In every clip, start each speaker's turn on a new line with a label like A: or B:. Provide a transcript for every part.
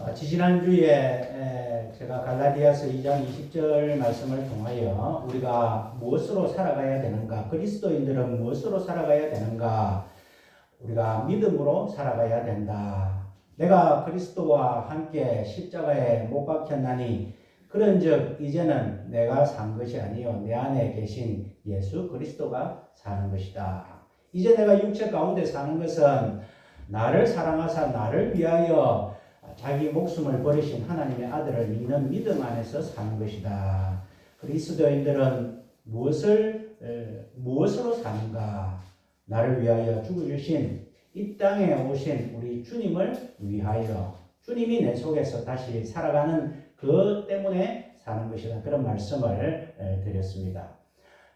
A: 지지난주에 제가 갈라디아서 2장 20절 말씀을 통하여 우리가 무엇으로 살아가야 되는가, 그리스도인들은 무엇으로 살아가야 되는가, 우리가 믿음으로 살아가야 된다. 내가 그리스도와 함께 십자가에 못 박혔나니 그런즉 이제는 내가 산 것이 아니요 내 안에 계신 예수 그리스도가 사는 것이다. 이제 내가 육체 가운데 사는 것은 나를 사랑하사 나를 위하여 자기 목숨을 버리신 하나님의 아들을 믿는 믿음 안에서 사는 것이다. 그리스도인들은 무엇으로 사는가? 나를 위하여 죽어주신 이 땅에 오신 우리 주님을 위하여, 주님이 내 속에서 다시 살아가는 그 때문에 사는 것이다. 그런 말씀을 드렸습니다.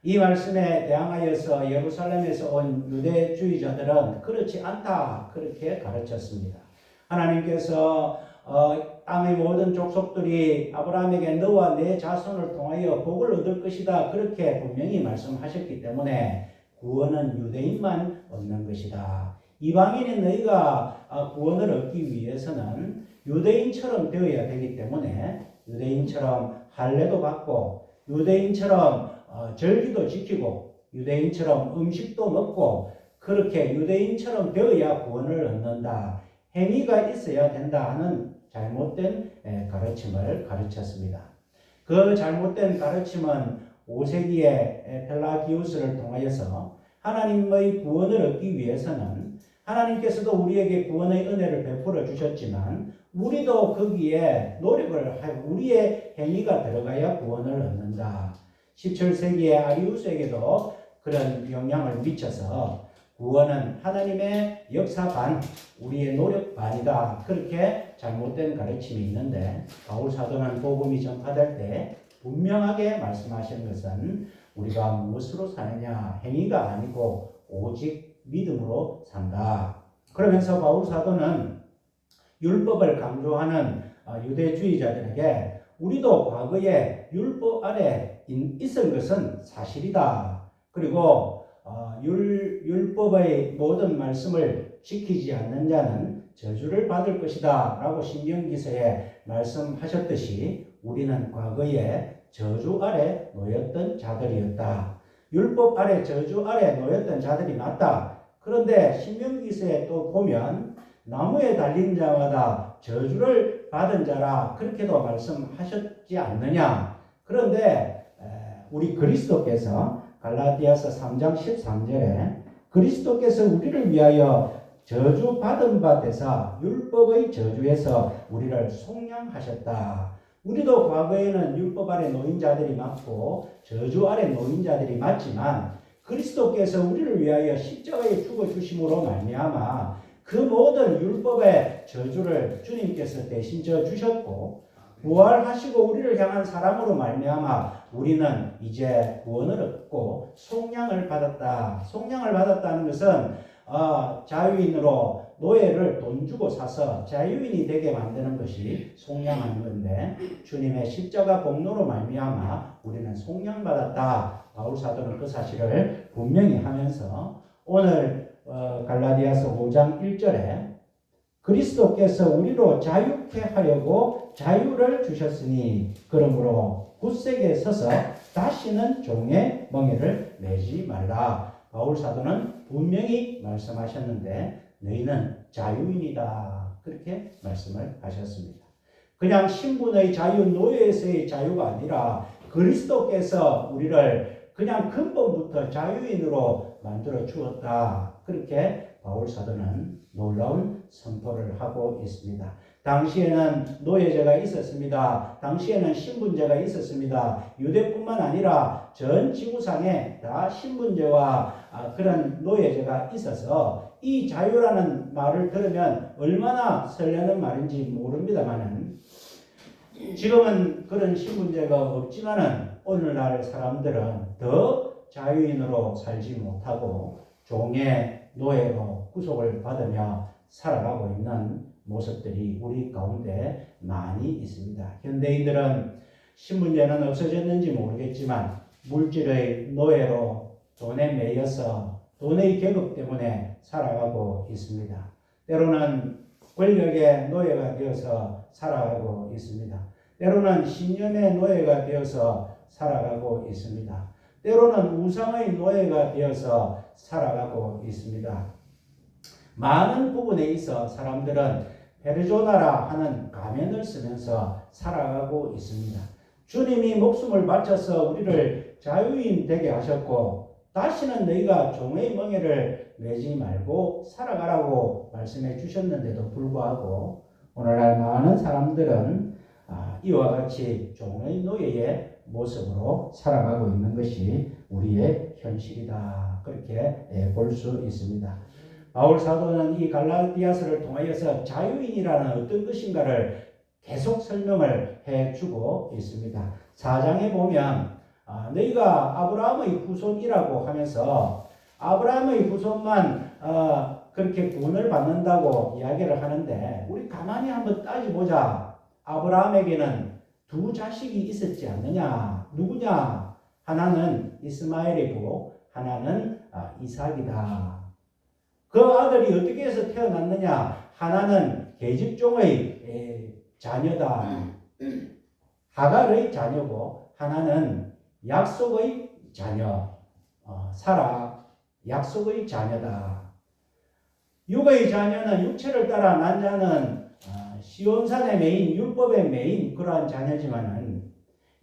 A: 이 말씀에 대항하여서 예루살렘에서 온 유대주의자들은 그렇지 않다, 그렇게 가르쳤습니다. 하나님께서 땅의 모든 족속들이 아브라함에게 너와 내 자손을 통하여 복을 얻을 것이다, 그렇게 분명히 말씀하셨기 때문에 구원은 유대인만 얻는 것이다. 이방인인 너희가 구원을 얻기 위해서는 유대인처럼 되어야 되기 때문에 유대인처럼 할례도 받고 유대인처럼 절기도 지키고 유대인처럼 음식도 먹고 그렇게 유대인처럼 되어야 구원을 얻는다. 행위가 있어야 된다 하는 잘못된 가르침을 가르쳤습니다. 그 잘못된 가르침은 5세기의 펠라기우스를 통하여서 하나님의 구원을 얻기 위해서는 하나님께서도 우리에게 구원의 은혜를 베풀어 주셨지만 우리도 거기에 노력을 하고 우리의 행위가 들어가야 구원을 얻는다. 17세기의 아리우스에게도 그런 영향을 미쳐서 구원은 하나님의 역사 반, 우리의 노력 반이다. 그렇게 잘못된 가르침이 있는데 바울 사도는 복음이 전파될 때 분명하게 말씀하시는 것은 우리가 무엇으로 사느냐, 행위가 아니고 오직 믿음으로 산다. 그러면서 바울 사도는 율법을 강조하는 유대주의자들에게 우리도 과거에 율법 아래 있은 것은 사실이다. 그리고 율법의 모든 말씀을 지키지 않는 자는 저주를 받을 것이다 라고 신명기서에 말씀하셨듯이 우리는 과거에 저주 아래 놓였던 자들이었다. 율법 아래 저주 아래 놓였던 자들이 맞다. 그런데 신명기서에 또 보면 나무에 달린 자마다 저주를 받은 자라 그렇게도 말씀하셨지 않느냐. 그런데 우리 그리스도께서 갈라디아서 3장 13절에 그리스도께서 우리를 위하여 저주 받은 바 되사 율법의 저주에서 우리를 속량하셨다. 우리도 과거에는 율법 아래 놓인 자들이 맞고 저주 아래 놓인 자들이 맞지만 그리스도께서 우리를 위하여 십자가에 죽어주심으로 말미암아 그 모든 율법의 저주를 주님께서 대신 져 주셨고 부활하시고 우리를 향한 사랑으로 말미암아 우리는 이제 구원을 얻고 속량을 받았다. 속량을 받았다는 것은 자유인으로 노예를 돈 주고 사서 자유인이 되게 만드는 것이 속량하는 건데 주님의 십자가 공로로 말미암아 우리는 속량받았다. 바울 사도는 그 사실을 분명히 하면서 오늘 갈라디아서 5장 1절에 그리스도께서 우리로 자유케 하려고 자유를 주셨으니 그러므로 굳세게 서서 다시는 종의 멍에를 매지 말라. 바울 사도는 분명히 말씀하셨는데 너희는 자유인이다. 그렇게 말씀을 하셨습니다. 그냥 신분의 자유, 노예에서의 자유가 아니라 그리스도께서 우리를 그냥 근본부터 자유인으로 만들어 주었다. 그렇게 바울 사도는 놀라운 선포를 하고 있습니다. 당시에는 노예제가 있었습니다. 당시에는 신분제가 있었습니다. 유대뿐만 아니라 전 지구상에 다 신분제와 그런 노예제가 있어서 이 자유라는 말을 들으면 얼마나 설레는 말인지 모릅니다만은 지금은 그런 신분제가 없지만은 오늘날 사람들은 더 자유인으로 살지 못하고 종의 노예로 구속을 받으며 살아가고 있는 모습들이 우리 가운데 많이 있습니다. 현대인들은 신분제는 없어졌는지 모르겠지만 물질의 노예로 돈에 매여서 돈의 계급 때문에 살아가고 있습니다. 때로는 권력의 노예가 되어서 살아가고 있습니다. 때로는 신념의 노예가 되어서 살아가고 있습니다. 때로는 우상의 노예가 되어서 살아가고 있습니다. 많은 부분에 있어 사람들은 페르조나라 하는 가면을 쓰면서 살아가고 있습니다. 주님이 목숨을 바쳐서 우리를 자유인 되게 하셨고 다시는 너희가 종의 멍에를 매지 말고 살아가라고 말씀해 주셨는데도 불구하고 오늘날 많은 사람들은 이와 같이 종의 노예의 모습으로 살아가고 있는 것이 우리의 현실이다. 그렇게 볼 수 있습니다. 바울 사도는 이 갈라디아서를 통하여서 자유인이라는 어떤 것인가를 계속 설명을 해주고 있습니다. 4장에 보면 너희가 아브라함의 후손이라고 하면서 아브라함의 후손만 그렇게 구원을 받는다고 이야기를 하는데 우리 가만히 한번 따져보자. 아브라함에게는 두 자식이 있었지 않느냐? 누구냐? 하나는 이스마엘이고 하나는 이삭이다. 그 아들이 어떻게 해서 태어났느냐? 하나는 계집종의 자녀다. 하갈의 자녀고 하나는 약속의 자녀. 사라 약속의 자녀다. 육의 자녀는 육체를 따라 난 자는 시온산의 메인, 율법의 메인 그러한 자녀지만은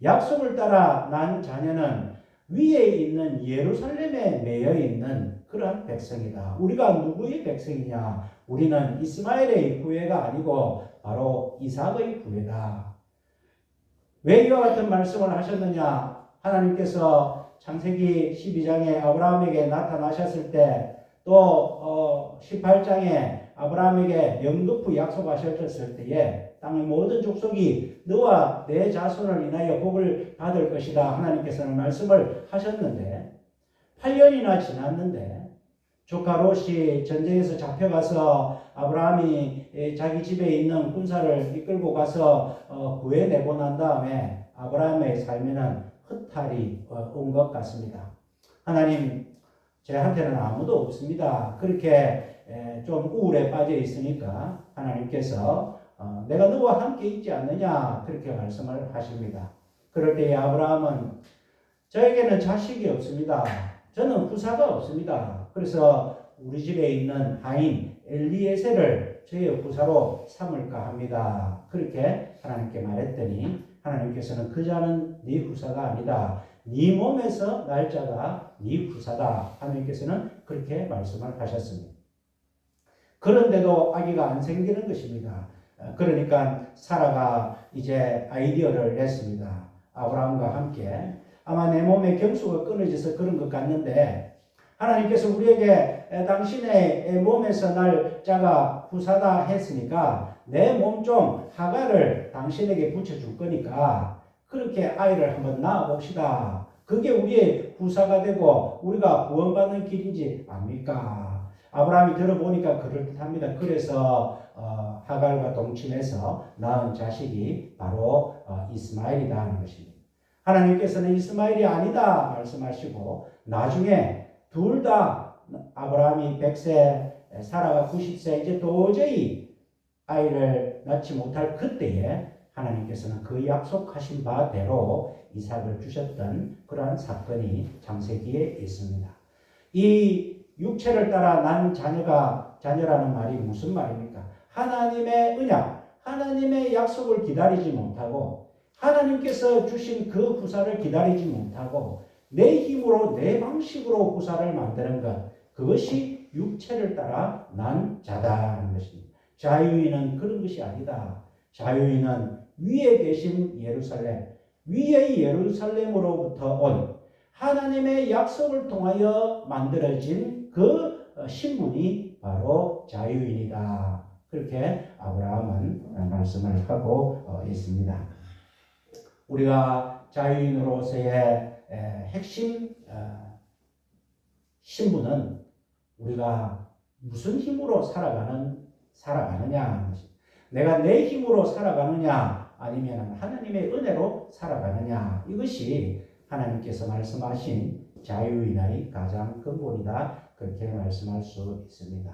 A: 약속을 따라 난 자녀는 위에 있는 예루살렘에 매여 있는 그러한 백성이다. 우리가 누구의 백성이냐? 우리는 이스마엘의 후예가 아니고 바로 이삭의 후예다. 왜 이와 같은 말씀을 하셨느냐? 하나님께서 창세기 12장에 아브라함에게 나타나셨을 때 또 18장에 아브라함에게 영급부 약속하셨을 때에 땅의 모든 족속이 너와 내 자손을 인하여 복을 받을 것이다. 하나님께서는 말씀을 하셨는데 8년이나 지났는데 조카 롯이 전쟁에서 잡혀가서 아브라함이 자기 집에 있는 군사를 이끌고 가서 구해내고 난 다음에 아브라함의 삶에는 허탈이 온 것 같습니다. 하나님, 저한테는 아무도 없습니다. 그렇게 좀 우울에 빠져 있으니까 하나님께서 내가 너와 함께 있지 않느냐 그렇게 말씀을 하십니다. 그럴 때 아브라함은 저에게는 자식이 없습니다. 저는 후사가 없습니다. 그래서 우리 집에 있는 하인 엘리에셀을 저의 후사로 삼을까 합니다. 그렇게 하나님께 말했더니 하나님께서는 그 자는 네 후사가 아니다. 네 몸에서 날 자가 네 후사다. 하나님께서는 그렇게 말씀을 하셨습니다. 그런데도 아기가 안 생기는 것입니다. 그러니까 사라가 이제 아이디어를 냈습니다. 아브라함과 함께 아마 내 몸에 경수가 끊어져서 그런 것 같는데 하나님께서 우리에게 당신의 몸에서 날 자가 후사다 했으니까 내 몸 좀 하갈을 당신에게 붙여줄 거니까 그렇게 아이를 한번 낳아봅시다. 그게 우리의 후사가 되고 우리가 구원받는 길인지 압니까? 아브라함이 들어보니까 그럴듯합니다. 그래서 하갈과 동침해서 낳은 자식이 바로 이스마엘이다 하는 것입니다. 하나님께서는 이스마엘이 아니다 말씀하시고 나중에 둘 다 아브라함이 100세, 사라가 90세 이제 도저히 아이를 낳지 못할 그때에 하나님께서는 그 약속하신 바대로 이삭을 주셨던 그러한 사건이 창세기에 있습니다. 이 육체를 따라 난 자녀라는 말이 무슨 말입니까? 하나님의 언약, 하나님의 약속을 기다리지 못하고 하나님께서 주신 그 후사를 기다리지 못하고 내 힘으로 내 방식으로 후사를 만드는 것, 그것이 육체를 따라 난 자다라는 것입니다. 자유인은 그런 것이 아니다. 자유인은 위에 계신 예루살렘, 위의 예루살렘으로부터 온 하나님의 약속을 통하여 만들어진 그 신분이 바로 자유인이다. 그렇게 아브라함은 말씀을 하고 있습니다. 우리가 자유인으로서의 핵심 신분은 우리가 무슨 힘으로 살아가느냐. 내가 내 힘으로 살아가느냐 아니면 하나님의 은혜로 살아가느냐. 이것이 하나님께서 말씀하신 자유인의 가장 근본이다. 그렇게 말씀할 수 있습니다.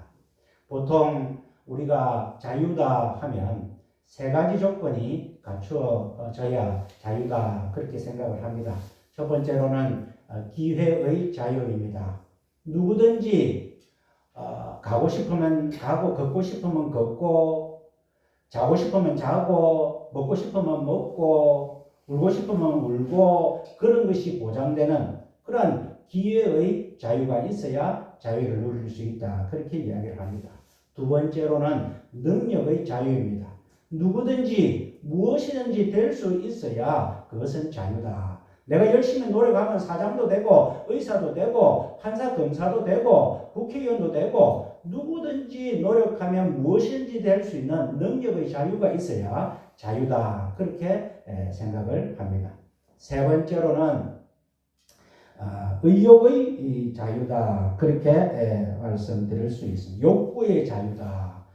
A: 보통 우리가 자유다 하면 세 가지 조건이 갖추어져야 자유다 그렇게 생각을 합니다. 첫 번째로는 기회의 자유입니다. 누구든지 가고 싶으면 가고 걷고 싶으면 걷고 자고 싶으면 자고 먹고 싶으면 먹고 울고 싶으면 울고 그런 것이 보장되는 그런 기회의 자유가 있어야 자유를 누릴 수 있다. 그렇게 이야기를 합니다. 두 번째로는 능력의 자유입니다. 누구든지 무엇이든지 될 수 있어야 그것은 자유다. 내가 열심히 노력하면 사장도 되고 의사도 되고 판사 검사도 되고 국회의원도 되고 누구든지 노력하면 무엇이든지 될 수 있는 능력의 자유가 있어야 자유다. 그렇게 생각을 합니다. 세 번째로는 의욕의 자유다. 그렇게 말씀드릴 수 있습니다. 욕구의 자유다.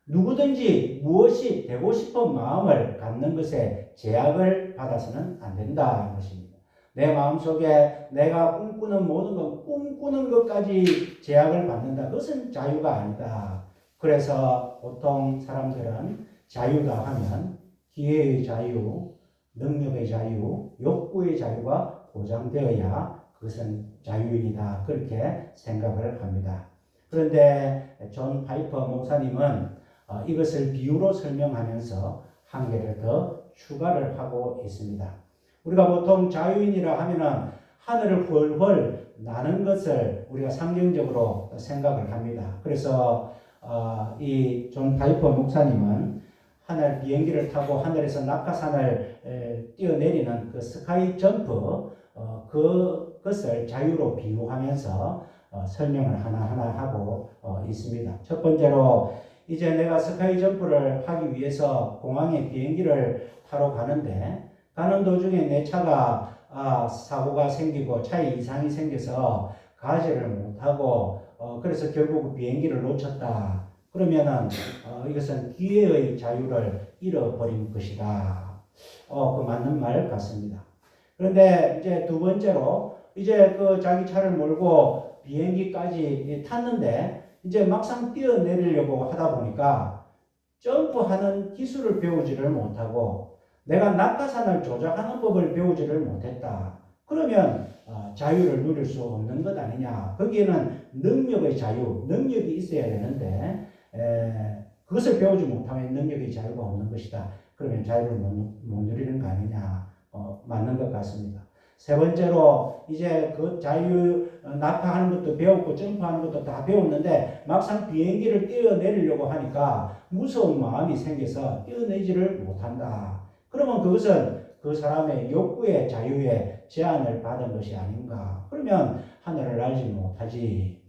A: 누구든지 무엇이 되고 싶은 마음을 갖는 것에 제약을 받아서는 안 된다는 것입니다. 내 마음속에 내가 꿈꾸는 모든 것, 꿈꾸는 것까지 제약을 받는다. 그것은 자유가 아니다. 그래서 보통 사람들은 자유다 하면 기회의 자유, 능력의 자유, 욕구의 자유가 보장되어야 그것은 자유인이다. 그렇게 생각을 합니다. 그런데 존 파이퍼 목사님은 이것을 비유로 설명하면서 한 개를 더 추가를 하고 있습니다. 우리가 보통 자유인이라 하면은 하늘을 훨훨 나는 것을 우리가 상징적으로 생각을 합니다. 그래서 이 존 파이퍼 목사님은 하늘 비행기를 타고 하늘에서 낙하산을 뛰어내리는 그 스카이 점프 그것을 자유로 비유하면서 설명을 하나하나 하고 있습니다. 첫 번째로 이제 내가 스카이 점프를 하기 위해서 공항에 비행기를 타러 가는데 가는 도중에 내 차가 사고가 생기고 차에 이상이 생겨서 가지를 못하고 그래서 결국 비행기를 놓쳤다. 그러면은 이것은 기회의 자유를 잃어버린 것이다. 그 맞는 말 같습니다. 그런데 이제 두 번째로 이제 그 자기 차를 몰고 비행기까지 탔는데 이제 막상 뛰어내리려고 하다 보니까 점프하는 기술을 배우지를 못하고 내가 낙하산을 조작하는 법을 배우지를 못했다. 그러면 자유를 누릴 수 없는 것 아니냐. 거기에는 능력의 자유, 능력이 있어야 되는데 그것을 배우지 못하면 능력의 자유가 없는 것이다. 그러면 자유를 못 누리는 거 아니냐. 맞는 것 같습니다. 세 번째로 이제 그 자유 낙하하는 것도 배웠고 점프하는 것도 다 배웠는데 막상 비행기를 뛰어내리려고 하니까 무서운 마음이 생겨서 뛰어내지를 못한다. 그러면 그것은 그 사람의 욕구의 자유에 제한을 받은 것이 아닌가. 그러면 하늘을 날지 못하지.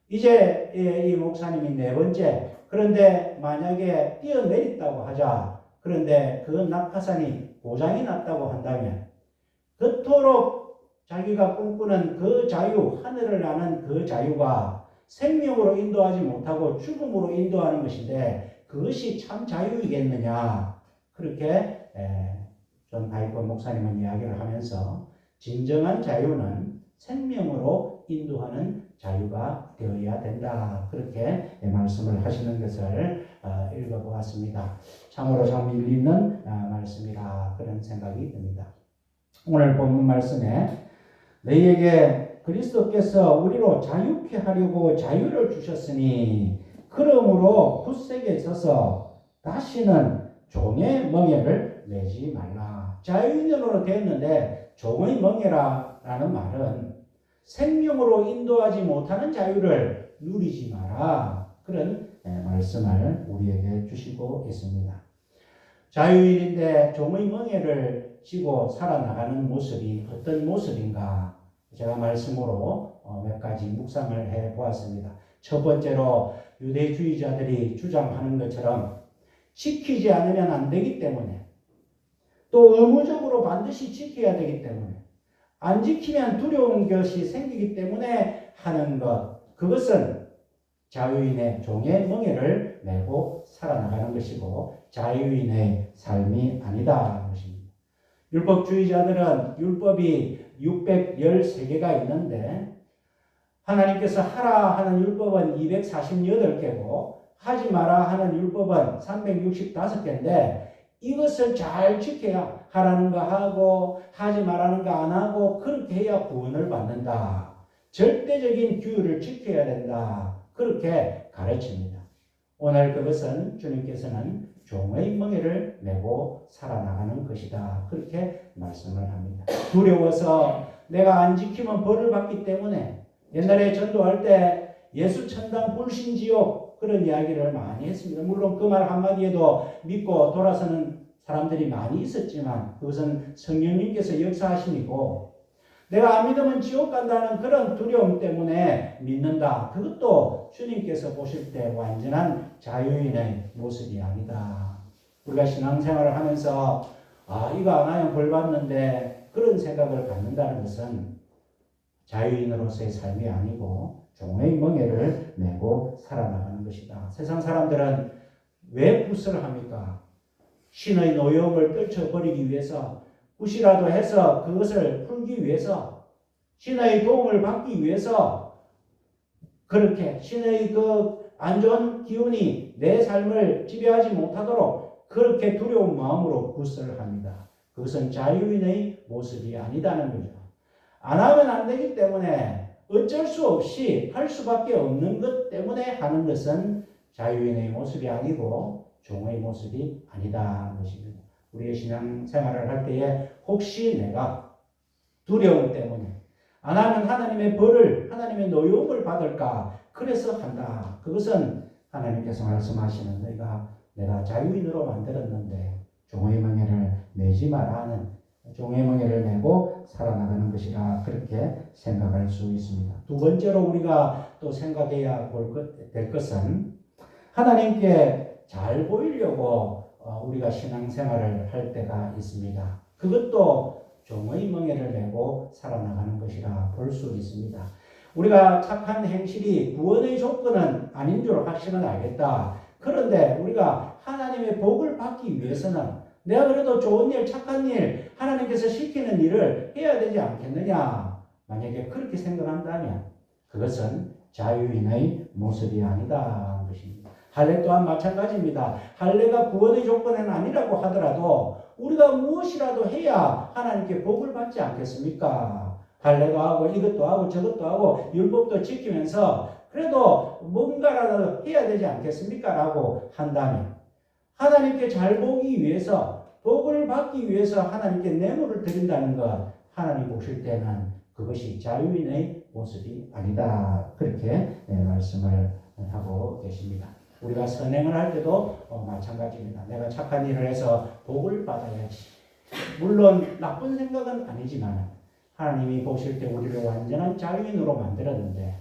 A: 이제 이 목사님이 네 번째. 그런데 만약에 뛰어내렸다고 하자. 그런데 그 낙하산이 고장이 났다고 한다면 그토록 자기가 꿈꾸는 그 자유, 하늘을 나는 그 자유가 생명으로 인도하지 못하고 죽음으로 인도하는 것인데 그것이 참 자유이겠느냐. 그렇게 존 파이퍼 목사님은 이야기를 하면서 진정한 자유는 생명으로 인도하는 자유가 되어야 된다. 그렇게 말씀을 하시는 것을 읽어보았습니다. 참으로 참 일리 있는 말씀이라 그런 생각이 듭니다. 오늘 본문 말씀에 너희에게 그리스도께서 우리로 자유케 하려고 자유를 주셨으니 그러므로 굳세게 서서 다시는 종의 멍에를 매지 말라. 자유인으로 되었는데 종의 멍에라는 말은 생명으로 인도하지 못하는 자유를 누리지 마라. 그런 말씀을 우리에게 주시고 있습니다. 자유인인데 종의 멍에를 쥐고 살아나가는 모습이 어떤 모습인가? 제가 말씀으로 몇 가지 묵상을 해 보았습니다. 첫 번째로 유대주의자들이 주장하는 것처럼 지키지 않으면 안 되기 때문에 또 의무적으로 반드시 지켜야 되기 때문에 안 지키면 두려운 것이 생기기 때문에 하는 것, 그것은 자유인의 종의 멍에를 메고 살아나가는 것이고 자유인의 삶이 아니다 것입니다. 율법주의자들은 율법이 613개가 있는데 하나님께서 하라 하는 율법은 248개고 하지 마라 하는 율법은 365개인데 이것을 잘 지켜야 하라는 거 하고 하지 말라는 거 안 하고 그렇게 해야 구원을 받는다. 절대적인 규율을 지켜야 된다. 그렇게 가르칩니다. 오늘 그것은 주님께서는 종의 멍에를 메고 살아나가는 것이다. 그렇게 말씀을 합니다. 두려워서 내가 안 지키면 벌을 받기 때문에 옛날에 전도할 때 예수 천당 불신지옥 그런 이야기를 많이 했습니다. 물론 그 말 한마디에도 믿고 돌아서는 사람들이 많이 있었지만 그것은 성령님께서 역사하심이고 내가 안 믿으면 지옥 간다는 그런 두려움 때문에 믿는다. 그것도 주님께서 보실 때 완전한 자유인의 모습이 아니다. 우리가 신앙생활을 하면서 이거 안 하면 벌 받는데 그런 생각을 갖는다는 것은 자유인으로서의 삶이 아니고 종의 멍에를 메고 살아나가는 것이다. 세상 사람들은 왜 굿을 합니까? 신의 노여움을 떨쳐버리기 위해서 굿이라도 해서 그것을 풀기 위해서 신의 도움을 받기 위해서 그렇게 신의 그 안 좋은 기운이 내 삶을 지배하지 못하도록 그렇게 두려운 마음으로 굿을 합니다. 그것은 자유인의 모습이 아니다는 거죠. 안 하면 안 되기 때문에 어쩔 수 없이 할 수밖에 없는 것 때문에 하는 것은 자유인의 모습이 아니고 종의 모습이 아니다 것입니다. 우리의 신앙생활을 할 때에 혹시 내가 두려움 때문에 안 하면 하나님의 벌을 하나님의 노여움을 받을까 그래서 한다. 그것은 하나님께서 말씀하시는 내가 자유인으로 만들었는데 종의 멍에를 메지 마라 하는 종의 멍에를 메고 살아나가는 것이라 그렇게 생각할 수 있습니다. 두 번째로 우리가 또 생각해야 될 것은 하나님께 잘 보이려고 우리가 신앙생활을 할 때가 있습니다. 그것도 종의 멍에를 메고 살아나가는 것이라 볼 수 있습니다. 우리가 착한 행실이 구원의 조건은 아닌 줄 확신은 알겠다. 그런데 우리가 하나님의 복을 받기 위해서는 내가 그래도 좋은 일, 착한 일, 하나님께서 시키는 일을 해야 되지 않겠느냐. 만약에 그렇게 생각한다면 그것은 자유인의 모습이 아니다 것입니다. 할례 또한 마찬가지입니다. 할례가 구원의 조건은 아니라고 하더라도 우리가 무엇이라도 해야 하나님께 복을 받지 않겠습니까? 할례도 하고 이것도 하고 저것도 하고 율법도 지키면서 그래도 뭔가라도 해야 되지 않겠습니까? 라고 한다면 하나님께 잘 보기 위해서 복을 받기 위해서 하나님께 뇌물을 드린다는 것 하나님 보실 때는 그것이 자유인의 모습이 아니다. 그렇게 말씀을 하고 계십니다. 우리가 선행을 할 때도 마찬가지입니다. 내가 착한 일을 해서 복을 받아야지. 물론 나쁜 생각은 아니지만 하나님이 보실 때 우리를 완전한 자유인으로 만들었는데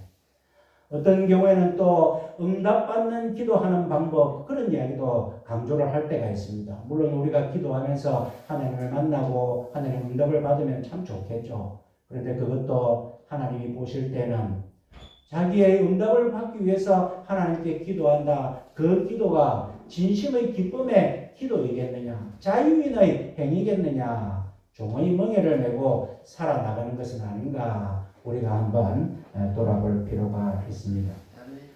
A: 어떤 경우에는 또 응답받는 기도하는 방법 그런 이야기도 강조를 할 때가 있습니다. 물론 우리가 기도하면서 하나님을 만나고 하나님 응답을 받으면 참 좋겠죠. 그런데 그것도 하나님이 보실 때는 자기의 응답을 받기 위해서 하나님께 기도한다. 그 기도가 진심의 기쁨의 기도이겠느냐? 자유인의 행위겠느냐? 종의 멍에를 메고 살아나가는 것은 아닌가? 우리가 한번 돌아볼 필요가 있습니다.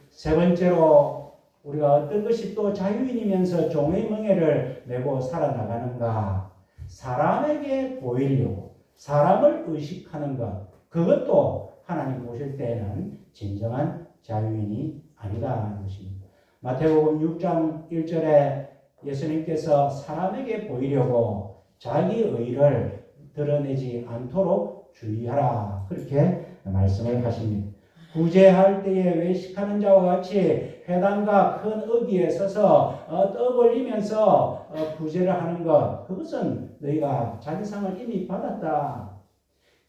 A: 세 번째로 우리가 어떤 것이 또 자유인이면서 종의 멍에를 메고 살아나가는가? 사람에게 보이려고 사람을 의식하는 것 그것도 하나님 보실 때에는 진정한 자유인이 아니라는 것입니다. 마태복음 6장 1절에 예수님께서 사람에게 보이려고 자기 의를 드러내지 않도록 주의하라. 그렇게 말씀을 하십니다. 구제할 때에 외식하는 자와 같이 회당과 큰 어귀에 서서 떡 올리면서 구제를 하는 것 그것은 너희가 자기 상을 이미 받았다.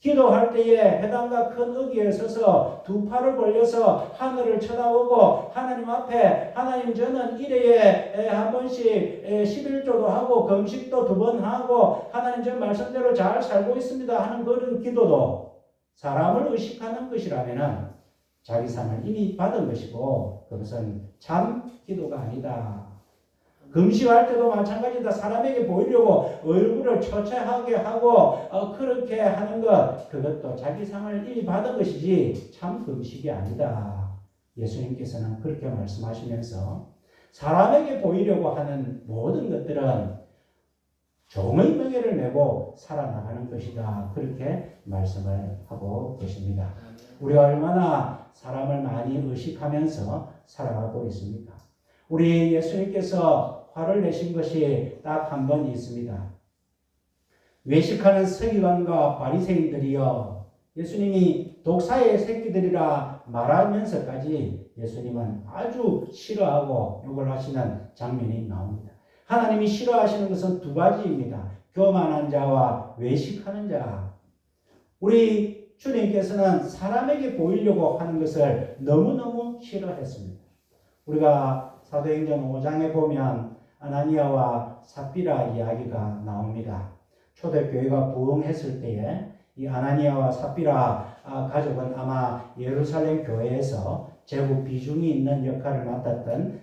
A: 기도할 때에 회당과 큰 어귀에 서서 두 팔을 벌려서 하늘을 쳐다보고 하나님 앞에 하나님 저는 일회에 한 번씩 11조도 하고 금식도 2번 하고 하나님 저 말씀대로 잘 살고 있습니다 하는 그런 기도도 사람을 의식하는 것이라면 자기 상을 이미 받은 것이고 그것은 참 기도가 아니다. 금식할 때도 마찬가지다. 사람에게 보이려고 얼굴을 처체하게 하고 그렇게 하는 것 그것도 자기 상을 이미 받은 것이지 참 금식이 아니다. 예수님께서는 그렇게 말씀하시면서 사람에게 보이려고 하는 모든 것들은 종의 명예를 메고 살아나가는 것이다. 그렇게 말씀을 하고 계십니다. 우리가 얼마나 사람을 많이 의식하면서 살아가고 있습니까? 우리 예수님께서 화를 내신 것이 딱 한 번 있습니다. 외식하는 서기관과 바리새인들이여, 예수님이 독사의 새끼들이라 말하면서까지 예수님은 아주 싫어하고 욕을 하시는 장면이 나옵니다. 하나님이 싫어하시는 것은 두 가지입니다. 교만한 자와 외식하는 자. 우리 주님께서는 사람에게 보이려고 하는 것을 너무너무 싫어했습니다. 우리가 사도행전 5장에 보면 아나니아와 삽비라 이야기가 나옵니다. 초대교회가 부흥했을 때에 이 아나니아와 삽비라 가족은 아마 예루살렘 교회에서 제국 비중이 있는 역할을 맡았던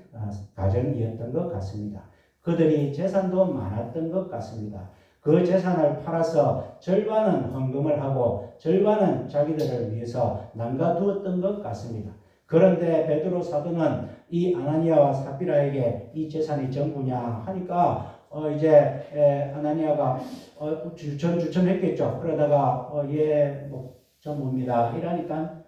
A: 가정이었던 것 같습니다. 그들이 재산도 많았던 것 같습니다. 그 재산을 팔아서 절반은 헌금을 하고 절반은 자기들을 위해서 남겨두었던 것 같습니다. 그런데 베드로 사도는 이 아나니아와 삽비라에게 이 재산이 전부냐 하니까 이제 아나니아가 주춤했겠죠. 그러다가 전부입니다. 이러니까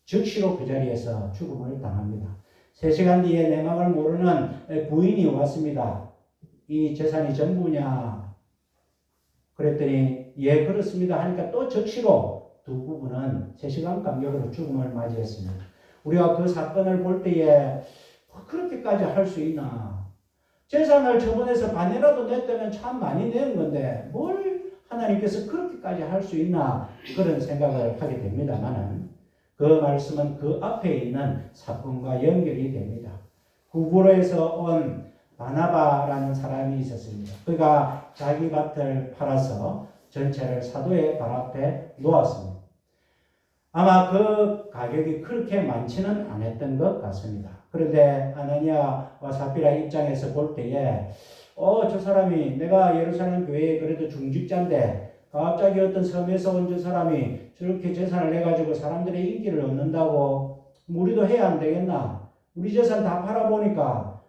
A: 즉시로 그 자리에서 죽음을 당합니다. 3시간 뒤에 내막을 모르는 부인이 왔습니다. 이 재산이 전부냐? 그랬더니 예 그렇습니다 하니까 또 즉시로 두 부부는 3시간 간격으로 죽음을 맞이했습니다. 우리가 그 사건을 볼 때에 그렇게까지 할 수 있나? 재산을 처분해서 반이라도 냈다면 참 많이 낸 건데 뭘 하나님께서 그렇게까지 할 수 있나? 그런 생각을 하게 됩니다만은 그 말씀은 그 앞에 있는 사건과 연결이 됩니다. 구브로에서 온 바나바라는 사람이 있었습니다. 그가 자기 밭을 팔아서 전체를 사도의 발 앞에 놓았습니다. 아마 그 가격이 그렇게 많지는 않았던 것 같습니다. 그런데 아나니아와 삽비라 입장에서 볼 때에 저 사람이 내가 예루살렘 교회에 그래도 중직자인데 갑자기 어떤 섬에서 온 저 사람이 저렇게 재산을 내가지고 사람들의 인기를 얻는다고 우리도 해야 안 되겠나? 우리 재산 다 팔아보니까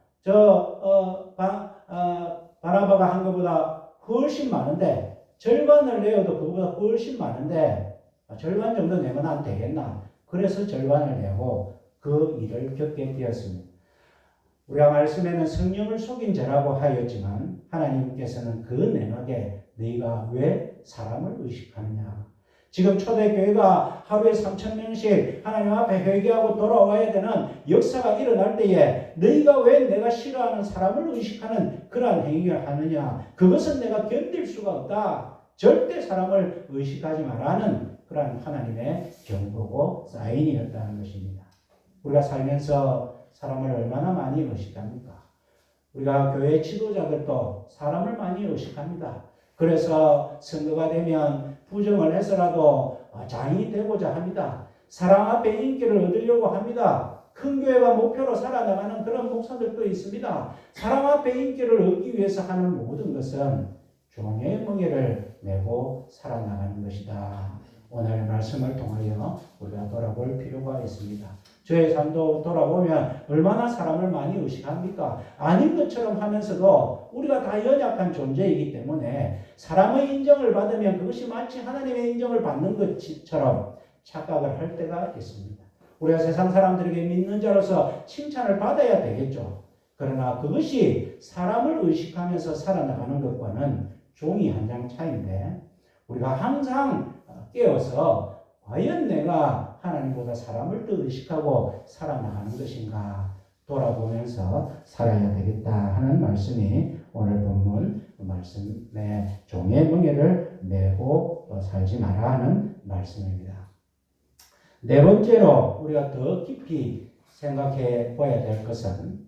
A: 바나바가 한 것보다 훨씬 많은데 절반을 내어도 그보다 훨씬 많은데 절반 정도 내면 안 되겠나? 그래서 절반을 내고 그 일을 겪게 되었습니다. 우리가 말씀에는 성령을 속인 죄라고 하였지만 하나님께서는 그 내막에 너희가 왜 사람을 의식하느냐? 지금 초대교회가 하루에 3,000명씩 하나님 앞에 회개하고 돌아와야 되는 역사가 일어날 때에 너희가 왜 내가 싫어하는 사람을 의식하는 그러한 행위를 하느냐? 그것은 내가 견딜 수가 없다. 절대 사람을 의식하지 말라는 그러한 하나님의 경고고 사인이었다는 것입니다. 우리가 살면서 사람을 얼마나 많이 의식합니까? 우리가 교회 지도자들도 사람을 많이 의식합니다. 그래서 선거가 되면 부정을 해서라도 장이 되고자 합니다. 사람 앞에 인기를 얻으려고 합니다. 큰 교회가 목표로 살아나가는 그런 목사들도 있습니다. 사람 앞에 인기를 얻기 위해서 하는 모든 것은 종의 멍에를 메고 살아나가는 것이다. 오늘 말씀을 통하여 우리가 돌아볼 필요가 있습니다. 저의 삶도 돌아보면 얼마나 사람을 많이 의식합니까? 아닌 것처럼 하면서도 우리가 다 연약한 존재이기 때문에 사람의 인정을 받으면 그것이 마치 하나님의 인정을 받는 것처럼 착각을 할 때가 있습니다. 우리가 세상 사람들에게 믿는 자로서 칭찬을 받아야 되겠죠. 그러나 그것이 사람을 의식하면서 살아나가는 것과는 종이 한 장 차이인데 우리가 항상 깨어서 과연 내가 하나님보다 사람을 더 의식하고 살아나가는 것인가 돌아보면서 살아야 되겠다 하는 말씀이 오늘 본문 말씀의 종의 멍에를 메고 살지 마라 하는 말씀입니다. 네 번째로 우리가 더 깊이 생각해 봐야 될 것은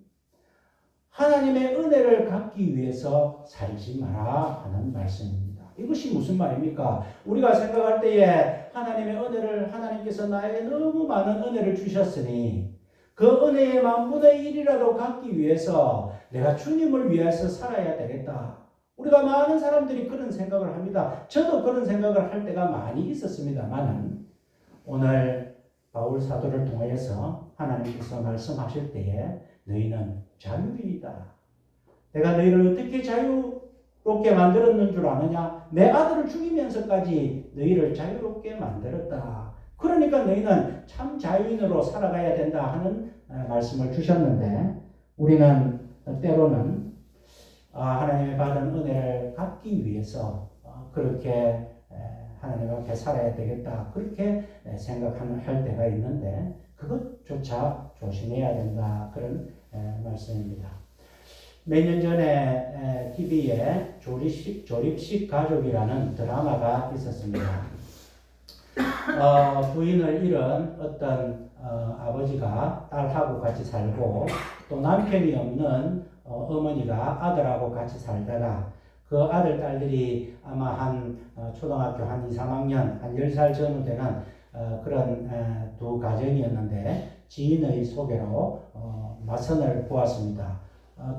A: 하나님의 은혜를 갖기 위해서 살지 마라 하는 말씀입니다. 이것이 무슨 말입니까? 우리가 생각할 때에 하나님의 은혜를 하나님께서 나에게 너무 많은 은혜를 주셨으니 그 은혜의 만분의 1이라도 갖기 위해서 내가 주님을 위해서 살아야 되겠다. 우리가 많은 사람들이 그런 생각을 합니다. 저도 그런 생각을 할 때가 많이 있었습니다만 오늘 바울 사도를 통해서 하나님께서 말씀하실 때에 너희는 자유인이다. 내가 너희를 어떻게 자유롭게 만들었는 줄 아느냐? 내 아들을 죽이면서까지 너희를 자유롭게 만들었다. 그러니까 너희는 참 자유인으로 살아가야 된다 하는 말씀을 주셨는데, 우리는 때로는 하나님의 받은 은혜를 갚기 위해서 그렇게 하나님 앞에 살아야 되겠다, 그렇게 생각할 때가 있는데, 그것조차 조심해야 된다, 그런 말씀입니다. 몇 년 전에 TV에 조립식 가족이라는 드라마가 있었습니다. 부인을 잃은 어떤 아버지가 딸하고 같이 살고, 또 남편이 없는 어머니가 아들하고 같이 살다가 그 아들, 딸들이 아마 한 초등학교 한 2, 3학년, 한 10살 전후 되는 그런 두 가정이었는데, 지인의 소개로 맞선을 보았습니다.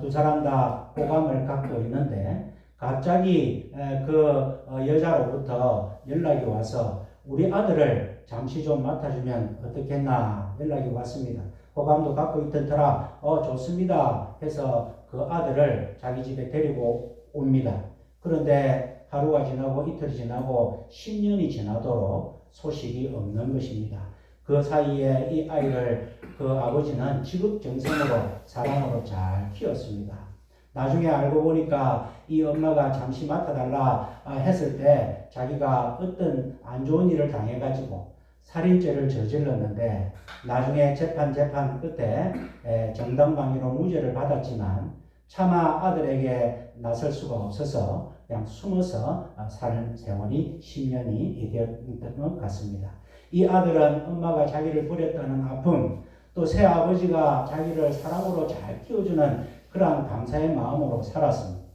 A: 두 사람 다 호감을 갖고 있는데, 갑자기 그 여자로부터 연락이 와서 우리 아들을 잠시 좀 맡아주면 어떻겠나 연락이 왔습니다. 호감도 갖고 있던 터라 좋습니다 해서 그 아들을 자기 집에 데리고 옵니다. 그런데 하루가 지나고 이틀이 지나고 10년이 지나도록 소식이 없는 것입니다. 그 사이에 이 아이를 그 아버지는 지극정성으로 사랑으로 잘 키웠습니다. 나중에 알고 보니까 이 엄마가 잠시 맡아달라 했을 때 자기가 어떤 안 좋은 일을 당해가지고 살인죄를 저질렀는데, 나중에 재판 끝에 정당방위로 무죄를 받았지만 차마 아들에게 나설 수가 없어서 그냥 숨어서 사는 세월이 10년이 되었던 것 같습니다. 이 아들은 엄마가 자기를 버렸다는 아픔, 또 새아버지가 자기를 사랑으로 잘 키워주는 그러한 감사의 마음으로 살았습니다.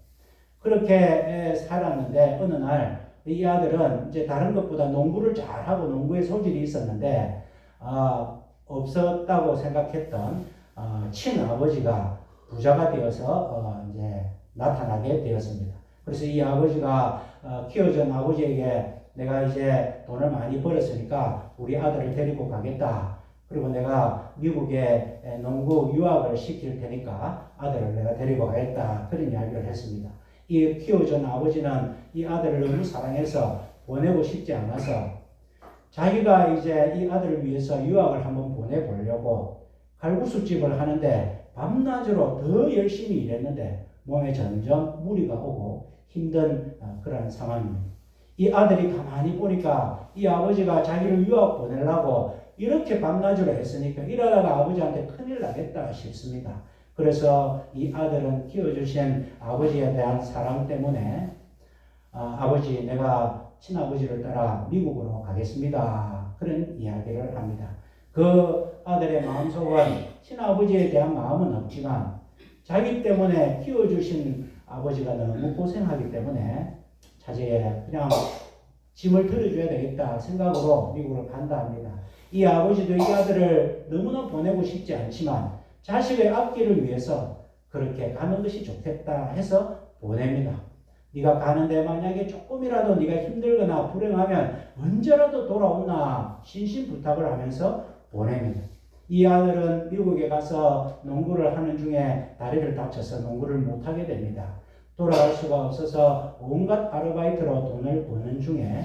A: 그렇게 살았는데 어느 날 이 아들은 이제 다른 것보다 농구를 잘하고 농구에 소질이 있었는데 없었다고 생각했던 친아버지가 부자가 되어서 이제 나타나게 되었습니다. 그래서 이 아버지가 키워준 아버지에게 내가 이제 돈을 많이 벌었으니까 우리 아들을 데리고 가겠다. 그리고 내가 미국에 농구 유학을 시킬 테니까 아들을 내가 데리고 가겠다. 그런 이야기를 했습니다. 이 키워준 아버지는 이 아들을 너무 사랑해서 보내고 싶지 않아서 자기가 이제 이 아들을 위해서 유학을 한번 보내보려고 칼국수집을 하는데 밤낮으로 더 열심히 일했는데 몸에 점점 무리가 오고 힘든 그런 상황입니다. 이 아들이 가만히 보니까 이 아버지가 자기를 유학 보내려고 이렇게 밤낮으로 했으니까 이러다가 아버지한테 큰일 나겠다 싶습니다. 그래서 이 아들은 키워주신 아버지에 대한 사랑 때문에 아버지, 내가 친아버지를 따라 미국으로 가겠습니다. 그런 이야기를 합니다. 그 아들의 마음속은 친아버지에 대한 마음은 없지만 자기 때문에 키워주신 아버지가 너무 고생하기 때문에 자제에 그냥 짐을 들어줘야 되겠다 생각으로 미국으로 간다 합니다. 이 아버지도 이 아들을 너무나 보내고 싶지 않지만 자식의 앞길을 위해서 그렇게 가는 것이 좋겠다 해서 보냅니다. 네가 가는데 만약에 조금이라도 네가 힘들거나 불행하면 언제라도 돌아오나 신신부탁을 하면서 보냅니다. 이 아들은 미국에 가서 농구를 하는 중에 다리를 다쳐서 농구를 못하게 됩니다. 돌아갈 수가 없어서 온갖 아르바이트로 돈을 버는 중에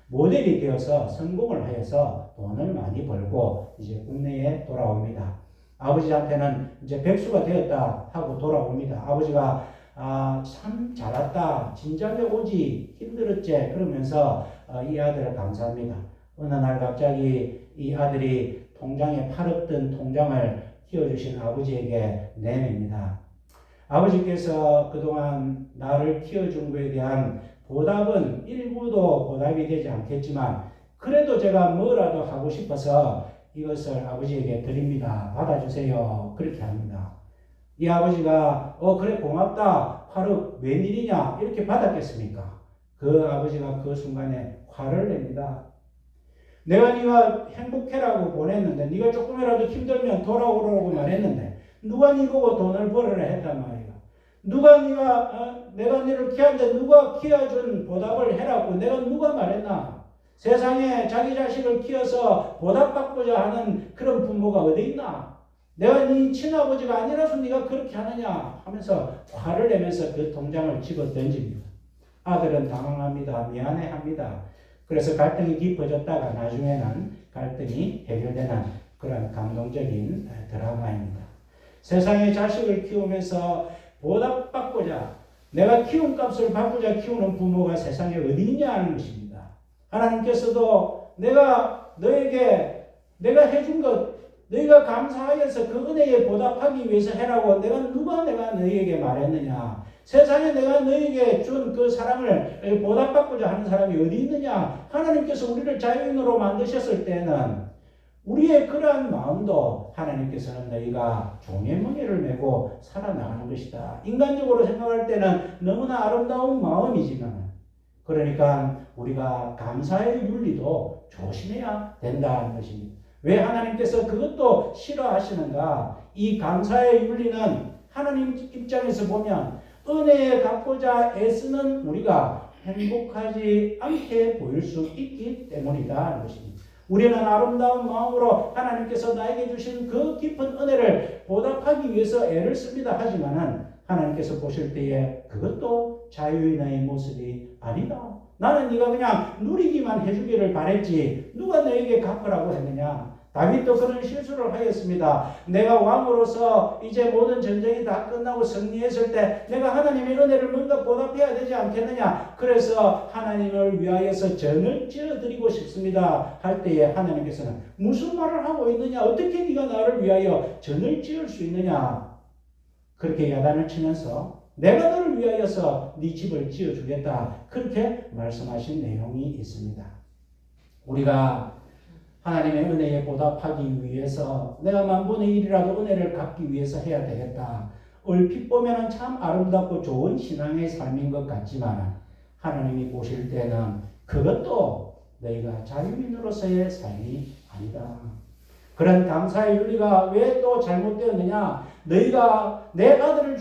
A: 모델이 되어서 성공을 하여서 돈을 많이 벌고 이제 국내에 돌아옵니다. 아버지한테는 이제 백수가 되었다 하고 돌아옵니다. 아버지가 참 잘했다, 진작에 오지, 힘들었지 그러면서 이 아들을 감사합니다. 어느 날 갑자기 이 아들이 통장에 8억 든 통장을 키워주신 아버지에게 내밉니다. 아버지께서 그동안 나를 키워준 것에 대한 보답은 일부도 보답이 되지 않겠지만 그래도 제가 뭐라도 하고 싶어서 이것을 아버지에게 드립니다. 받아주세요. 그렇게 합니다. 이 아버지가 그래 고맙다. 8억 웬일이냐 이렇게 받았겠습니까? 그 아버지가 그 순간에 화를 냅니다. 내가 네가 행복해라고 보냈는데 네가 조금이라도 힘들면 돌아오라고 말했는데 누가 네 보고 돈을 벌으라 했단 말이야. 누가 내가 너를 키웠는데 누가 키워준 보답을 해라고 내가 누가 말했나? 세상에 자기 자식을 키워서 보답받고자 하는 그런 부모가 어디 있나? 내가 네 친아버지가 아니라서 네가 그렇게 하느냐 하면서 화를 내면서 그 통장을 집어 던집니다. 아들은 당황합니다. 미안해합니다. 그래서 갈등이 깊어졌다가 나중에는 갈등이 해결되는 그런 감동적인 드라마입니다. 세상에 자식을 키우면서 보답받고자 내가 키움값을 받고자 키우는 부모가 세상에 어디 있냐 하는 것입니다. 하나님께서도 내가 너에게 내가 해준 것 너희가 감사하여서 그 은혜에 보답하기 위해서 해라고 내가 너희에게 말했느냐. 세상에 내가 너희에게 준 그 사랑을 보답받고자 하는 사람이 어디 있느냐. 하나님께서 우리를 자유인으로 만드셨을 때는 우리의 그러한 마음도 하나님께서는 너희가 종의 멍에를 메고 살아나가는 것이다. 인간적으로 생각할 때는 너무나 아름다운 마음이지만 그러니까 우리가 감사의 윤리도 조심해야 된다는 것입니다. 왜 하나님께서 그것도 싫어하시는가? 이 감사의 윤리는 하나님 입장에서 보면 은혜에 갚고자 애쓰는 우리가 행복하지 않게 보일 수 있기 때문이다 하는 것입니다. 우리는 아름다운 마음으로 하나님께서 나에게 주신 그 깊은 은혜를 보답하기 위해서 애를 씁니다. 하지만은 하나님께서 보실 때에 그것도 자유인의 모습이 아니다. 나는 네가 그냥 누리기만 해주기를 바랬지 누가 너에게 갚으라고 했느냐. 다윗도 그런 실수를 하였습니다. 내가 왕으로서 이제 모든 전쟁이 다 끝나고 승리했을 때 내가 하나님의 은혜를 뭔가 보답해야 되지 않겠느냐. 그래서 하나님을 위하여서 전을 지어드리고 싶습니다 할 때에 하나님께서는 무슨 말을 하고 있느냐. 어떻게 네가 나를 위하여 전을 지을 수 있느냐. 그렇게 야단을 치면서 내가 너를 위하여서 네 집을 지어주겠다. 그렇게 말씀하신 내용이 있습니다. 우리가 하나님의 은혜에 보답하기 위해서 내가 만분의 1이라도 은혜를 갚기 위해서 해야 되겠다. 얼핏 보면 참 아름답고 좋은 신앙의 삶인 것 같지만 하나님이 보실 때는 그것도 너희가 자유인으로서의 삶이 아니다. 그런 감사의 윤리가 왜 또 잘못되었느냐. 너희가 내 아들을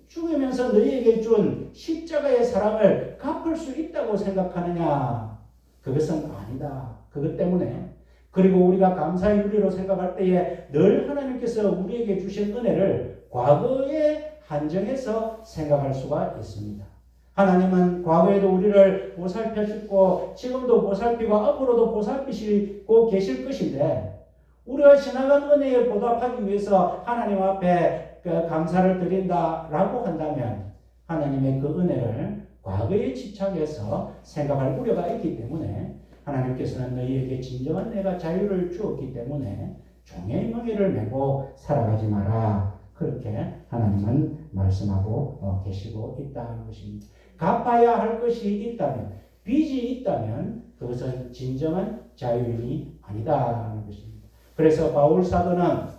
A: 죽이면서 너희에게 준 십자가의 사랑을 갚을 수 있다고 생각하느냐. 그것은 아니다. 그것 때문에 그리고 우리가 감사의 윤리로 생각할 때에 늘 하나님께서 우리에게 주신 은혜를 과거에 한정해서 생각할 수가 있습니다. 하나님은 과거에도 우리를 보살펴주고 지금도 보살피고 앞으로도 보살피시고 계실 것인데 우리가 지나간 은혜에 보답하기 위해서 하나님 앞에 감사를 드린다라고 한다면 하나님의 그 은혜를 과거에 집착해서 생각할 우려가 있기 때문에 하나님께서는 너희에게 진정한 내가 자유를 주었기 때문에 종의 멍에를 메고 살아가지 마라. 그렇게 하나님은 말씀하고 계시고 있다는 것입니다. 갚아야 할 것이 있다면, 빚이 있다면 그것은 진정한 자유인이 아니다라는 것입니다. 그래서 바울 사도는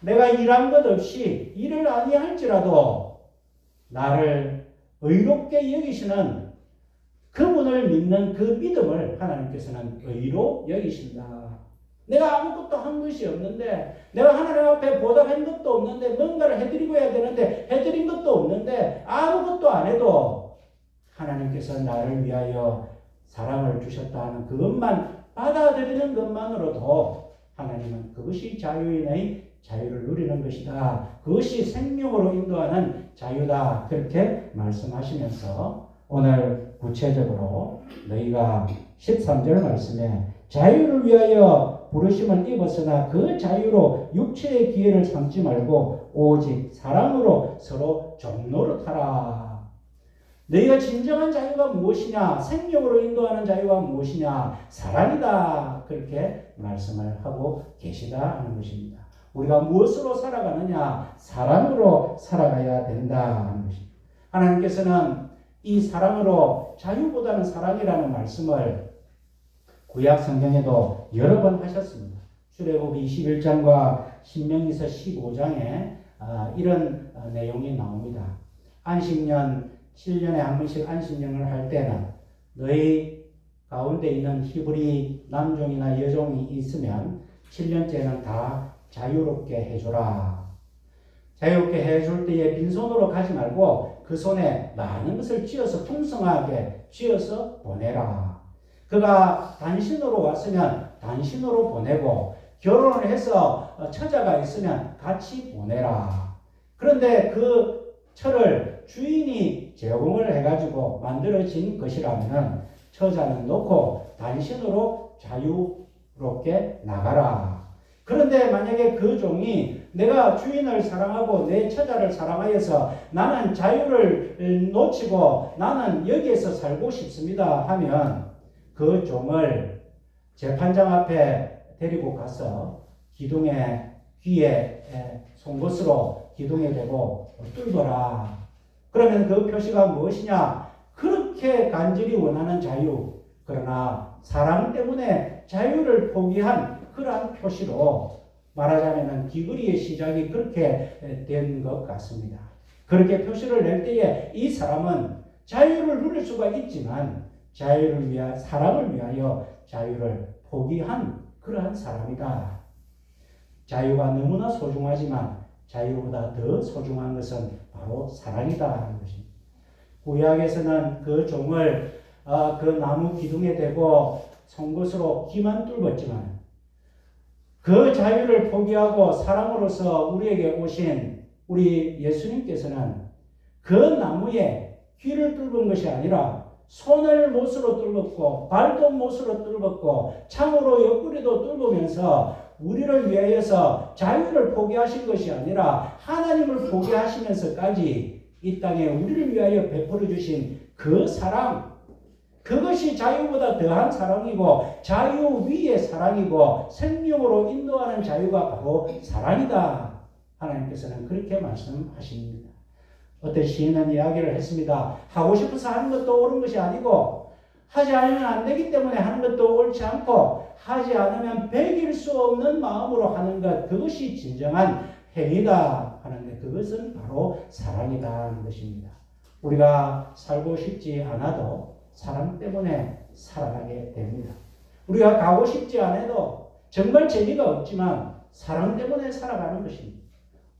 A: 내가 일한 것 없이 일을 아니할지라도 나를 의롭게 여기시는 그분을 믿는 그 믿음을 하나님께서는 의로 여기신다. 내가 아무것도 한 것이 없는데 내가 하나님 앞에 보답한 것도 없는데 뭔가를 해드리고 해야 되는데 해드린 것도 없는데 아무것도 안 해도 하나님께서 나를 위하여 사랑을 주셨다 하는 그것만 받아들이는 것만으로도 하나님은 그것이 자유인의 자유를 누리는 것이다. 그것이 생명으로 인도하는 자유다. 그렇게 말씀하시면서 오늘 구체적으로 너희가 13절 말씀에 자유를 위하여 부르심을 입었으나 그 자유로 육체의 기회를 삼지 말고 오직 사랑으로 서로 종노릇하라. 너희가 진정한 자유가 무엇이냐? 생명으로 인도하는 자유가 무엇이냐? 사랑이다. 그렇게 말씀을 하고 계시다 하는 것입니다. 우리가 무엇으로 살아가느냐? 사랑으로 살아가야 된다 하는 것입니다. 하나님께서는 이 사랑으로 자유보다는 사랑이라는 말씀을 구약 성경에도 여러 번 하셨습니다. 출애굽 21장과 신명기서 15장에 이런 내용이 나옵니다. 안식년 7년에 한 번씩 안식년을 할 때는 너희 가운데 있는 히브리 남종이나 여종이 있으면 7년째는 다 자유롭게 해주라. 자유롭게 해줄 때에 빈손으로 가지 말고 그 손에 많은 것을 쥐어서 풍성하게 쥐어서 보내라. 그가 단신으로 왔으면 단신으로 보내고 결혼을 해서 처자가 있으면 같이 보내라. 그런데 그 처를 주인이 제공을 해가지고 만들어진 것이라면 처자는 놓고 단신으로 자유롭게 나가라. 그런데 만약에 그 종이 내가 주인을 사랑하고 내 처자를 사랑하여서 나는 자유를 놓치고 나는 여기에서 살고 싶습니다 하면 그 종을 재판장 앞에 데리고 가서 기둥에 귀에 송곳으로 기둥에 대고 뚫어라. 그러면 그 표시가 무엇이냐? 그렇게 간절히 원하는 자유, 그러나 사랑 때문에 자유를 포기한 그러한 표시로 말하자면 귀걸이의 시작이 그렇게 된 것 같습니다. 그렇게 표시를 낼 때에 이 사람은 자유를 누릴 수가 있지만 자유를 위하여, 사랑을 위하여 자유를 포기한 그러한 사람이다. 자유가 너무나 소중하지만 자유보다 더 소중한 것은 바로 사랑이다 하는 것입니다. 구약에서는 그 종을 그 나무 기둥에 대고 송곳으로 귀만 뚫었지만 그 자유를 포기하고 사랑으로서 우리에게 오신 우리 예수님께서는 그 나무에 귀를 뚫은 것이 아니라 손을 못으로 뚫었고 발도 못으로 뚫었고 창으로 옆구리도 뚫으면서 우리를 위하여서 자유를 포기하신 것이 아니라 하나님을 포기하시면서까지 이 땅에 우리를 위하여 베풀어 주신 그 사랑, 그것이 자유보다 더한 사랑이고 자유 위의 사랑이고 생명으로 인도하는 자유가 바로 사랑이다. 하나님께서는 그렇게 말씀하십니다. 어떤 시인은 이야기를 했습니다. 하고 싶어서 하는 것도 옳은 것이 아니고 하지 않으면 안 되기 때문에 하는 것도 옳지 않고 하지 않으면 배길 수 없는 마음으로 하는 것, 그것이 진정한 행위다 하는데 그것은 바로 사랑이다 하는 것입니다. 우리가 살고 싶지 않아도 사랑 때문에 살아가게 됩니다. 우리가 가고 싶지 않아도 정말 재미가 없지만 사랑 때문에 살아가는 것입니다.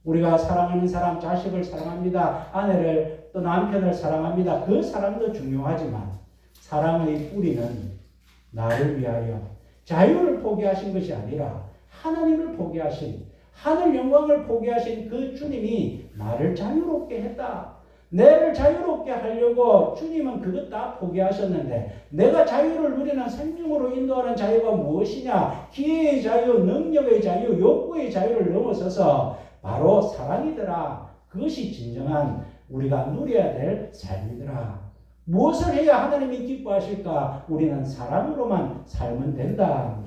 A: 우리가 사랑하는 사람, 자식을 사랑합니다. 아내를 또 남편을 사랑합니다. 그 사랑도 중요하지만 사랑의 뿌리는 나를 위하여 자유를 포기하신 것이 아니라 하나님을 포기하신, 하늘 영광을 포기하신 그 주님이 나를 자유롭게 했다. 내를 자유롭게 하려고 주님은 그것 다 포기하셨는데 내가 자유를 누리는 생명으로 인도하는 자유가 무엇이냐? 기회의 자유, 능력의 자유, 욕구의 자유를 넘어서서 바로 사랑이더라. 그것이 진정한 우리가 누려야 될 삶이더라. 무엇을 해야 하나님이 기뻐하실까? 우리는 사랑으로만 살면 된다.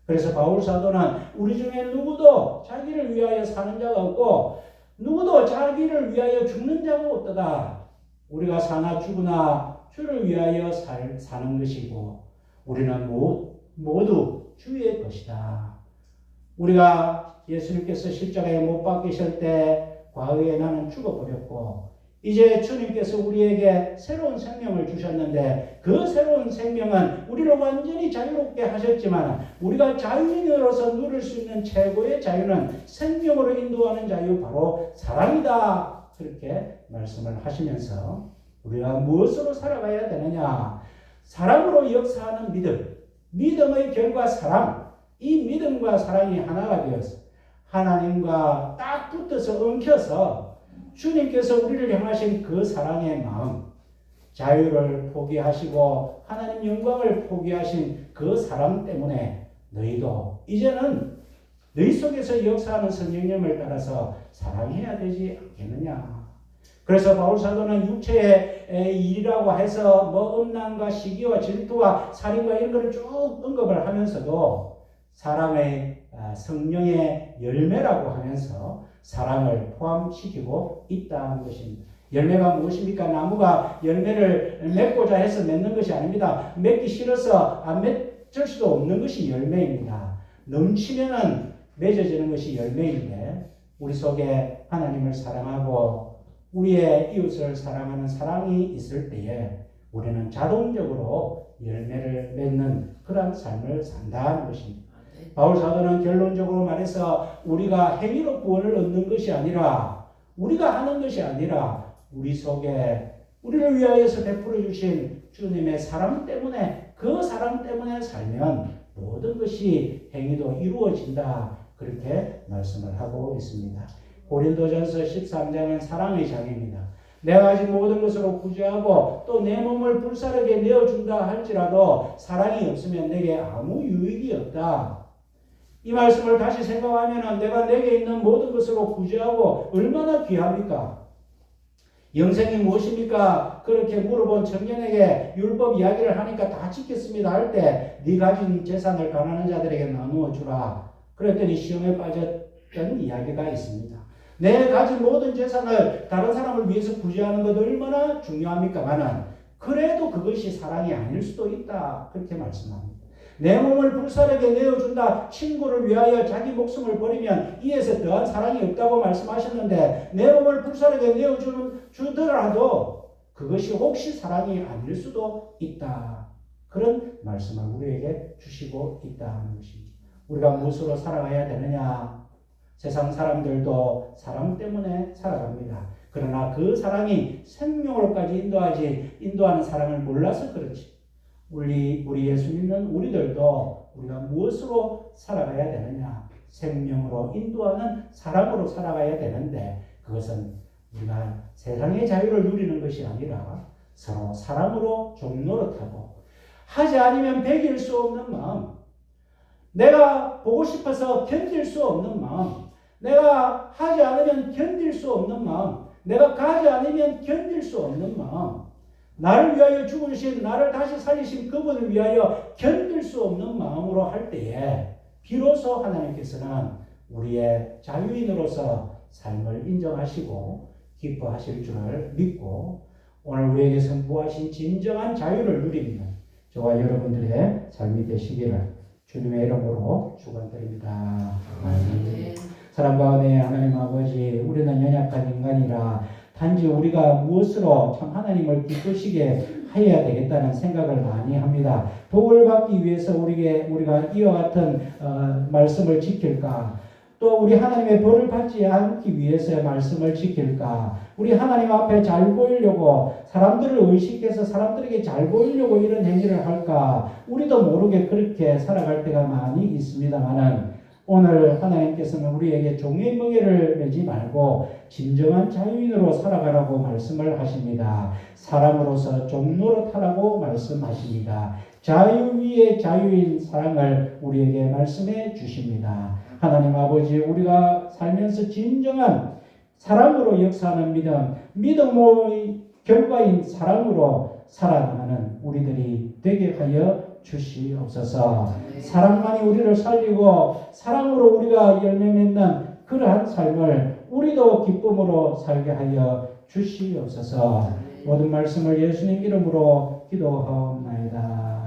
A: 그래서 바울 사도는 우리 중에 누구도 자기를 위하여 사는 자가 없고 누구도 자기를 위하여 죽는 자가 없도다. 우리가 사나 죽으나 주를 위하여 사는 것이고 우리는 모두 주의 것이다. 우리가 예수님께서 십자가에 못 박히실 때 과거에 나는 죽어버렸고 이제 주님께서 우리에게 새로운 생명을 주셨는데 그 새로운 생명은 우리를 완전히 자유롭게 하셨지만 우리가 자유인으로서 누릴 수 있는 최고의 자유는 생명으로 인도하는 자유 바로 사랑이다. 그렇게 말씀을 하시면서 우리가 무엇으로 살아가야 되느냐? 사랑으로 역사하는 믿음, 믿음의 결과 사랑, 이 믿음과 사랑이 하나가 되어서 하나님과 딱 붙어서 엉켜서 주님께서 우리를 향하신 그 사랑의 마음, 자유를 포기하시고 하나님 영광을 포기하신 그 사랑 때문에 너희도 이제는 너희 속에서 역사하는 성령님을 따라서 사랑해야 되지 않겠느냐. 그래서 바울 사도는 육체의 일이라고 해서 뭐 음란과 시기와 질투와 살인과 이런 것을 쭉 언급을 하면서도 사랑의 성령의 열매라고 하면서 사랑을 포함시키고 있다는 것입니다. 열매가 무엇입니까? 나무가 열매를 맺고자 해서 맺는 것이 아닙니다. 맺기 싫어서 안 맺을 수도 없는 것이 열매입니다. 넘치면은 맺어지는 것이 열매인데 우리 속에 하나님을 사랑하고 우리의 이웃을 사랑하는 사랑이 있을 때에 우리는 자동적으로 열매를 맺는 그런 삶을 산다는 것입니다. 바울 사도는 결론적으로 말해서 우리가 행위로 구원을 얻는 것이 아니라 우리가 하는 것이 아니라 우리 속에 우리를 위하여서 베풀어 주신 주님의 사랑 때문에 그 사랑 때문에 살면 모든 것이 행위도 이루어진다. 그렇게 말씀을 하고 있습니다. 고린도전서 13장은 사랑의 장입니다. 내가 가진 모든 것으로 구제하고 또 내 몸을 불사르게 내어준다 할지라도 사랑이 없으면 내게 아무 유익이 없다. 이 말씀을 다시 생각하면 내가 내게 있는 모든 것으로 구제하고 얼마나 귀합니까? 영생이 무엇입니까? 그렇게 물어본 청년에게 율법 이야기를 하니까 다 지켰습니다 할 때 네 가진 재산을 가난한 자들에게 나누어 주라. 그랬더니 시험에 빠졌던 이야기가 있습니다. 내 가진 모든 재산을 다른 사람을 위해서 구제하는 것도 얼마나 중요합니까만은 그래도 그것이 사랑이 아닐 수도 있다. 그렇게 말씀합니다. 내 몸을 불사르게 내어준다. 친구를 위하여 자기 목숨을 버리면 이에서 더한 사랑이 없다고 말씀하셨는데 내 몸을 불사르게 내어주더라도 그것이 혹시 사랑이 아닐 수도 있다. 그런 말씀을 우리에게 주시고 있다는 것입니다. 우리가 무엇으로 살아가야 되느냐? 세상 사람들도 사랑 때문에 살아갑니다. 그러나 그 사랑이 생명으로까지 인도하는 사랑을 몰라서 그렇지. 우리 예수 믿는 우리들도 우리가 무엇으로 살아가야 되느냐? 생명으로 인도하는 사랑으로 살아가야 되는데 그것은 우리가 세상의 자유를 누리는 것이 아니라 서로 사랑으로 종노릇하고 하지 않으면 배길 수 없는 마음, 내가 보고 싶어서 견딜 수 없는 마음, 내가 하지 않으면 견딜 수 없는 마음, 내가 가지 않으면 견딜 수 없는 마음, 나를 위하여 죽으신, 나를 다시 살리신 그분을 위하여 견딜 수 없는 마음으로 할 때에 비로소 하나님께서는 우리의 자유인으로서 삶을 인정하시고 기뻐하실 줄을 믿고 오늘 우리에게 선포하신 진정한 자유를 누리는 저와 여러분들의 삶이 되시기를 주님의 이름으로 축원드립니다. 아멘. 사랑과 은혜의 하나님 아버지, 우리는 연약한 인간이라 단지 우리가 무엇으로 참 하나님을 기쁘시게 해야 되겠다는 생각을 많이 합니다. 복을 받기 위해서 우리가 이와 같은 말씀을 지킬까? 또 우리 하나님의 벌을 받지 않기 위해서 말씀을 지킬까? 우리 하나님 앞에 잘 보이려고 사람들을 의식해서 사람들에게 잘 보이려고 이런 행위를 할까? 우리도 모르게 그렇게 살아갈 때가 많이 있습니다만은 오늘 하나님께서는 우리에게 종의 멍에를 매지 말고 진정한 자유인으로 살아가라고 말씀을 하십니다. 사람으로서 종노릇하라고 말씀하십니다. 자유 위에 자유인 사랑을 우리에게 말씀해 주십니다. 하나님 아버지, 우리가 살면서 진정한 사랑으로 역사하는 믿음의 결과인 사랑으로 살아가는 우리들이 되게 하여 주시옵소서. 사랑만이 우리를 살리고 사랑으로 우리가 열매 맺는 그러한 삶을 우리도 기쁨으로 살게 하여 주시옵소서. 모든 말씀을 예수님 이름으로 기도하옵나이다.